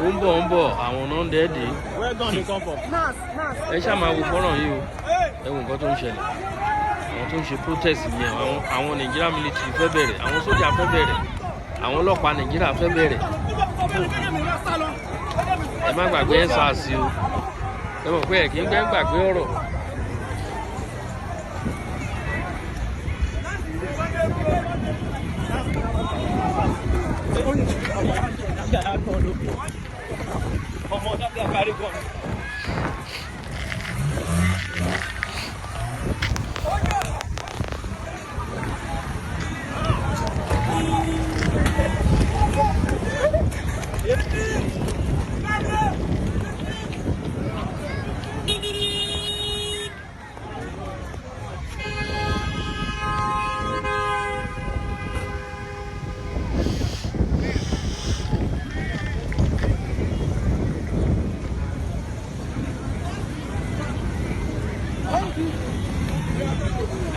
ń bọ̀ àwọn náà ń dẹ́ẹ̀dẹ́. Ẹ ṣáà máa wo fọ́nrán yìí o, ẹ wo nǹkan tó ń ṣẹlẹ̀. Àwọn tó ń ṣe protest yẹn, àwọn Nigeria military fẹ́ bẹ̀rẹ̀, àwọn sójà fẹ́ bẹ̀rẹ̀, àwọn ọlọ́pàá Nigeria fẹ́ bẹ̀rẹ̀. Ẹ má gbàgbé SARS o, ẹ mọ̀ pé ẹ̀ kì í gbàgbé ọ̀rọ̀.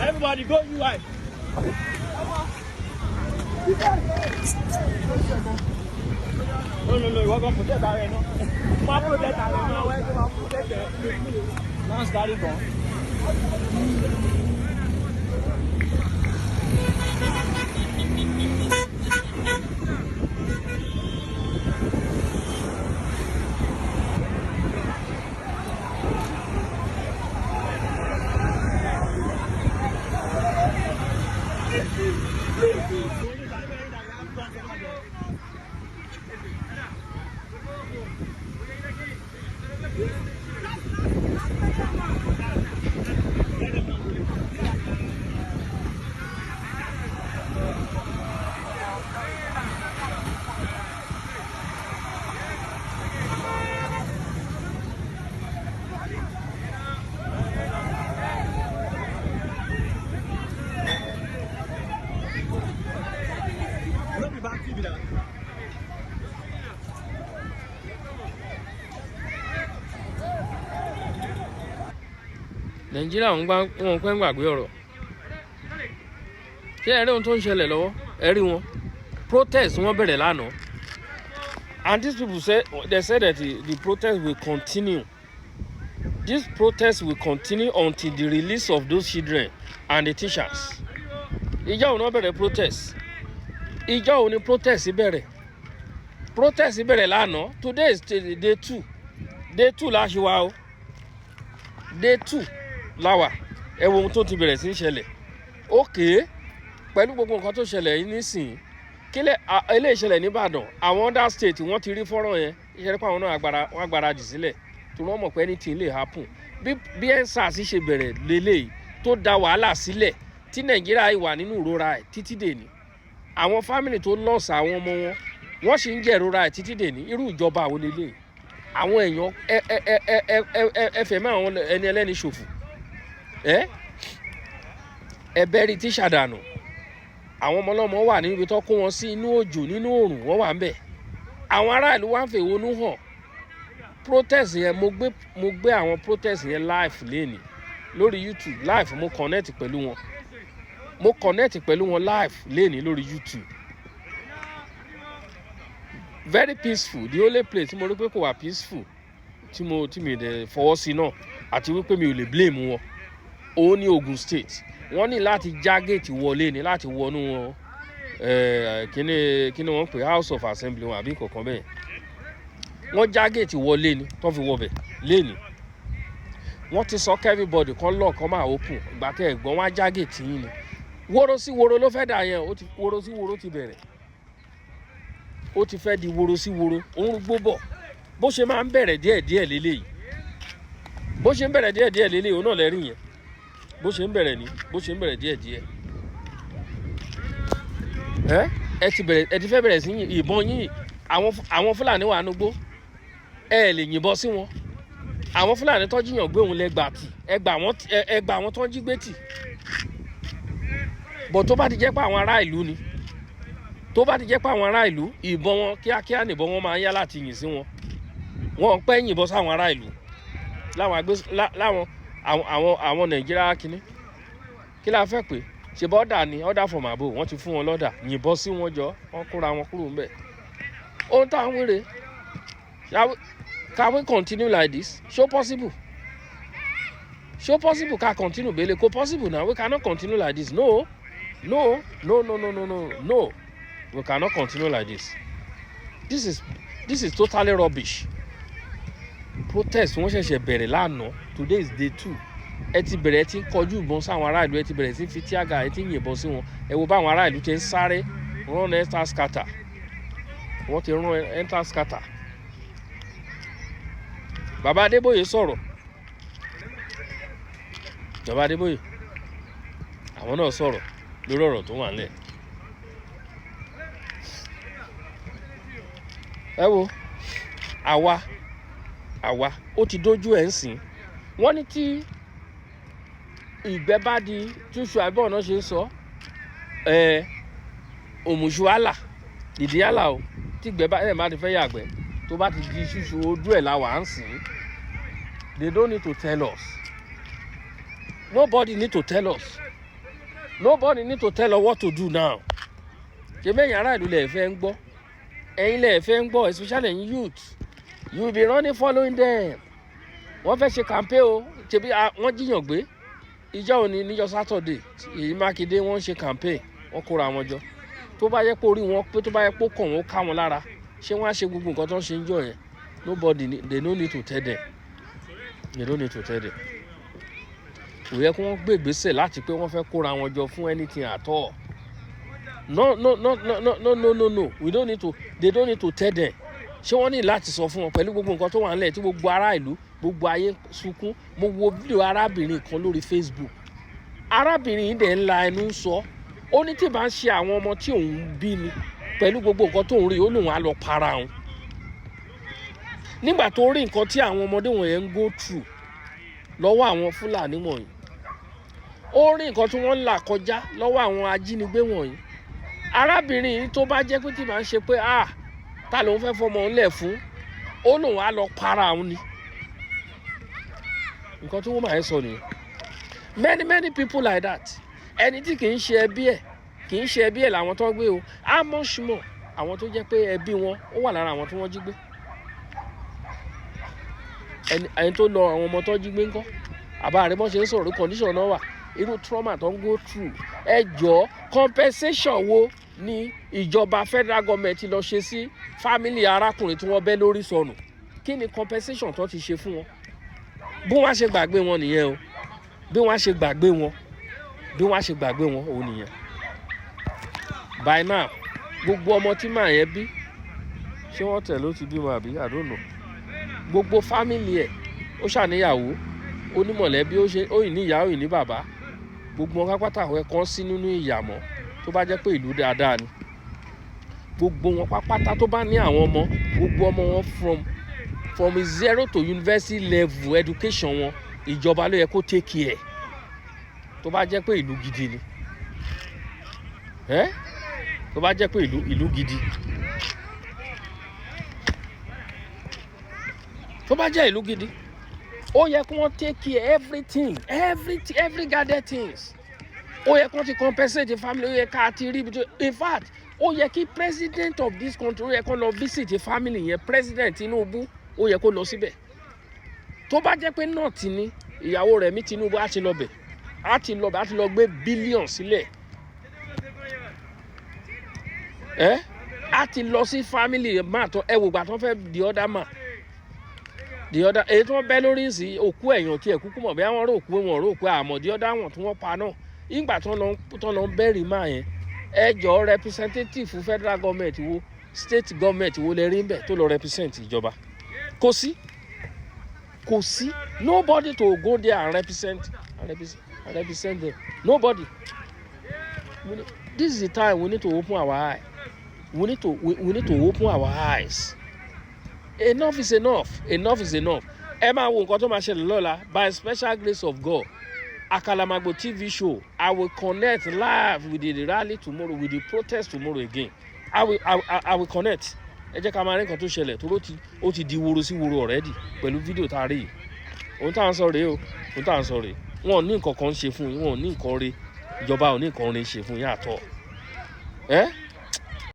Everybody go UI. No, you're going to protect that right now. Protect that right now. Where you going to protect it? Now start it gone. Nàìjíríà wọn pẹ́ ń gbàgbé ọ̀rọ̀. Ṣé ẹ rí ohun tó ń ṣẹlẹ̀ lọ́wọ́? Ẹ rí wọn. Protest wọn bẹ̀rẹ̀ lánàá. And these people said that the protest will continue. This protest will continue until the release of those children and the teachers. Ìjọ́ òun náà bẹ̀rẹ̀ protest. Ìjọ́ òun ni protest bẹ̀rẹ̀. Protest bẹ̀rẹ̀ lánàá. Today is day 2. Day 2 la ṣe wá o. Day 2 láwà. Ẹ wo ohun tó ti bẹ̀rẹ̀ sí ń ṣẹlẹ̀. Okay, pẹ̀lú gbogbo nǹkan tó ṣẹlẹ̀ yìí nísìnyí. Kílẹ̀ eléyìí ṣẹlẹ̀ ní Ìbàdàn. Àwọn other state wọ́n ti rí fọ́nrán yẹn. Ìṣẹ̀lẹ̀ pé àwọn náà wọ́n agbáradì sílẹ̀. Tó wọ́n mọ̀ pé anything lè happen. Bí SARS ṣe bẹ̀rẹ̀ lélẹ́yìí tó da wàhálà sílẹ̀ tí Nàìjíríà wà nínú ìrora ẹ̀ títí dèní. Àwọn family tó lọ́ọ̀sì àwọn ọmọ wọn wọ́n sì ń jẹ́ ìrora ẹ̀ títí dèní. Irú ìjọba àwọn lélẹ́yìí. Àwọn èèyàn ẹfẹ̀mí àwọn ẹni ẹlẹ́ni ṣòfò. Ẹbẹ̀rí tíṣà dànù. Àwọn ọmọ ọlọ́mọ wà níbi tó kó wọn sí inú òjò nínú òrùn wọ́n wà ń bẹ̀. Àwọn aráàlú wá ń fẹ̀hónú hàn. Protest yẹn mo gbé àwọn protest yẹn live lénìí lórí YouTube live mo connect pẹ̀lú wọn live lénìí lórí YouTube. Very peaceful. The only place tí mo rí pé kò wà peaceful tí mi dẹ̀ fọwọ́ sí náà àti wípé mi ò lè blame wọn òun ní Ogun State. Wọ́n ní láti já gate wọlé ní láti wọnú wọn kíni wọ́n pè House of Assembly wọn àbí kankan bẹ́ẹ̀. Wọ́n já gate wọlé ní tó fi wọbẹ̀ lénìí. Wọ́n ti sọ everybody kan lock kan máa open ìgbà tẹ́ ẹ̀gbọ́n wọn á já gate yín ni. Woro sí woro ló fẹ́ dà yẹn woro sí woro ti bẹ̀rẹ̀. Ó ti fẹ́ di woro sí woro ó ń rúgbó bọ̀ bó ṣe máa ń bẹ̀rẹ̀ díẹ̀díẹ̀ lélẹ́yìí. Bó ṣe ń bẹ̀rẹ̀ díẹ̀díẹ̀ lélẹ́yìí òun náà lẹ́rìí yẹn. Bó ṣe ń bẹ̀rẹ̀ díẹ̀díẹ̀. Ẹ ti fẹ́ bẹ̀rẹ̀ sí ìbọn yín àwọn Fúlàní wà nígbó. Ẹ lè yìnbọn sí wọn. Àwọn Fúlàní tó jíyàn gbé òun lẹ́gbàá tì ẹgbà àwọn tó jí gbé tì. Bọ̀ tó bá ti jẹ́ pé àwọn ará ìlú ni. Tó bá ti jẹ́ pé àwọn ará ìlú ìbọn wọn kíákíá nìbọn wọn máa ń yá láti yìn sí wọn. Wọn pẹ́ yìnbọn sáwọn ará ìlú. Àwọn Nàìjíríà kìíní. Kí la fẹ́ pé ṣe bọ́ ọ̀dà ni order from above wọ́n ti fún wọn lọ́dà yìnbọn sí wọn jọ wọ́n kóra wọn kúrò ńbẹ̀. Ohun tá à ń wéré Can we continue like this? Show possible. Show possible can continue. Bele ko possible now. We cannot continue like this. No. We cannot continue like this. This is totally rubbish. Protest wọ́n ṣẹ̀ṣẹ̀ bẹ̀rẹ̀ lánàá. Today is day 2. Ẹ ti bẹ̀rẹ̀ tí ń kọjú ìbọn sáwọn ará ìlú, ẹ ti bẹ̀rẹ̀ tí ń fi tíágà, ẹ ti ń yìnbọn sí wọn. Ẹ wo báwọn ará ìlú ti ń sáré run enter scatter. Wọ́n ti run enter scatter. Bàbá Adébóyè sọ̀rọ̀. Bàbá Adébóyè àwọn náà sọ̀rọ̀ lórí ọ̀rọ̀ tó wà nílẹ̀. Ẹ wo àwa ó ti dójú ẹ̀ ń sìn. Wọ́n ní tí ìgbẹ́ bá di túṣu àbọ̀ náà ṣe sọ òmùṣù àlà dìdí àlà o tí ìgbẹ́ bá ti fẹ́ yàgbẹ́ tó bá ti di ṣíṣu ojú ẹ̀ la wà ń sìn. They don't need to tell us. Nobody need to tell us. Nobody need to tell us what to do now. Ṣé bẹ́yìn ará ìlú lẹ̀ fẹ́ ń gbọ́? Ẹ̀yin lẹ̀ fẹ́ ń gbọ́, especially in youth. You will be running following them. Wọ́n fẹ́ ṣe campaign o. Ṣebí wọ́n jíyàn gbé. Ìjọ òní níjọ́ Saturday. Èyí Mákindé wọ́n ń ṣe campaign. Wọ́n kóra wọn jọ. Tó bá yẹ pé orí wọn pé tó bá yẹ pé kàn wọ́n ká wọn lára. Ṣé wọ́n á ṣe gbogbo nǹkan tó ń ṣe ń jọ yẹn? Nobody, they no need to tell them. They don't need to tell them. Kò yẹ kí wọ́n gbé ìgbésẹ̀ láti pé wọ́n fẹ́ kóra wọn jọ fún anything at all. No. We don't need to. They don't need to tell them. Ṣé wọ́n ní láti sọ fún wọn pẹ̀lú gbogbo nǹkan tó wà nílẹ̀ tí gbogbo ará ìlú gbogbo ayé sunkún? Mo wo fídíò arábìnrin kan lórí Facebook. Arábìnrin yìí dẹ̀ ń la ẹnu sọ. Ó ní tí bá ń ṣe àwọn ọmọ tí òun bí ni pẹ̀lú gbogbo nǹkan tó ń rí, ó lóun á lọ para òun. Nígbà tó rí nǹkan tí àwọn ọmọdé wọ̀nyẹn ń go through lọ́wọ́ àwọn Fúlàní wọ̀nyí, ó rí nǹkan tí wọ́n ń là kọjá lọ́wọ́ àwọn ajínigbé wọ̀nyí. Arábìnrin yìí tó bá jẹ́ pé tí bá ń ṣe pé ta ló ń fẹ́ fọmọ ńlẹ̀ fún, ó lóun á lọ para òun ni. Nǹkan tí wọ́n máa ń sọ nìyẹn. Many people like that. Ẹni tí kì í ṣe ẹbí ẹ̀ làwọn tó gbé o. How much more àwọn tó jẹ́ pé ẹbí wọn ó wà lára àwọn tí wọ́n jí gbé. Ẹni tó lọ àwọn ọmọ tó jí gbé ńkọ́? Àbá rẹ̀ bọ́n ṣe ń sọ̀rọ̀ condition náà wà. Irú trauma tó ń go through. Ẹ jọ̀ọ́ compensation wo ni ìjọba federal government lọ ṣe sí family arákùnrin tí wọ́n bẹ́ lórí sọnù? Kí ni compensation tó ti ṣe fún wọn? Bí wọ́n á ṣe gbàgbé wọn nìyẹn o. Bí wọ́n á ṣe gbàgbé wọn òun nìyẹn. By now gbogbo ọmọ tí màá yẹn bí, ṣé wọ́n tẹ̀ ló ti bímọ àbí? I don't know. Gbogbo family ẹ̀ ó ṣàníyàwó, ó ní mọ̀lẹ́bí, ó yìí ní ìyá, ó yìí ní bàbá. Gbogbo wọn pápátá àwọn ẹ̀kan sí nínú ìyàmọ́ tó bá jẹ́ pé ìlú dáadáa ni. Gbogbo wọn pápátá tó bá ní àwọn ọmọ, gbogbo ọmọ wọn from 0 to university level education wọn, ìjọba ló yẹ kó take care tó bá jẹ́ pé ìlú gidi ni. Tó bá jẹ́ pé ìlú gidi. Tó bá jẹ́ ìlú gidi, ó yẹ kí wọ́n take care every gathered things. Ó yẹ kí wọ́n ti compensate the family. Ó yẹ ká ti rí ibi tó, in fact ó yẹ kí president of this country ó yẹ kó lọ visit the family yẹn. President Tinubu ó yẹ kó lọ síbẹ̀. Tó bá jẹ́ pé north ni ìyàwó rẹ̀ mi Tinubu á ti lọ bẹ̀, á ti lọ gbé billion sílẹ̀. Á ti lọ sí family máa tán. Ẹ wò gbà tán fẹ́ the other man. Èyí tí wọ́n bẹ́ lórí sí òkú ẹ̀yàn tí ẹ̀ kúkú mọ̀ bí wọ́n rò òkú wọn rò pé àmọ́ the other one tí wọ́n pa náà. Ìgbà tán lọ bẹ́rì máa yẹn, ẹ jọ representative federal government wo, state government wo lè rí ń bẹ̀ tó lọ represent ìjọba? Kò sí. Nobody to go there and represent them. Nobody. This is the time we need to open our eye. We need to open our eyes. Enough is enough. Ẹ máa wo nǹkan tó máa ṣẹlẹ̀ lọ́la. By special grace of God, Akalamagbo TV show, I will connect live with the rally tomorrow, with the protest tomorrow again. I will connect. Ẹ jẹ́ ká máa rí nǹkan tó ṣẹlẹ̀ tó ó ti di woro sí woro already pẹ̀lú fídíò tá a rí yìí. Ohun tá à ń sọ rèé o. Wọn ò ní nǹkan kan ṣe fún yín, wọn ò ní nǹkan rí. Ìjọba ò ní nǹkan rí ṣe fún yín àtọ̀.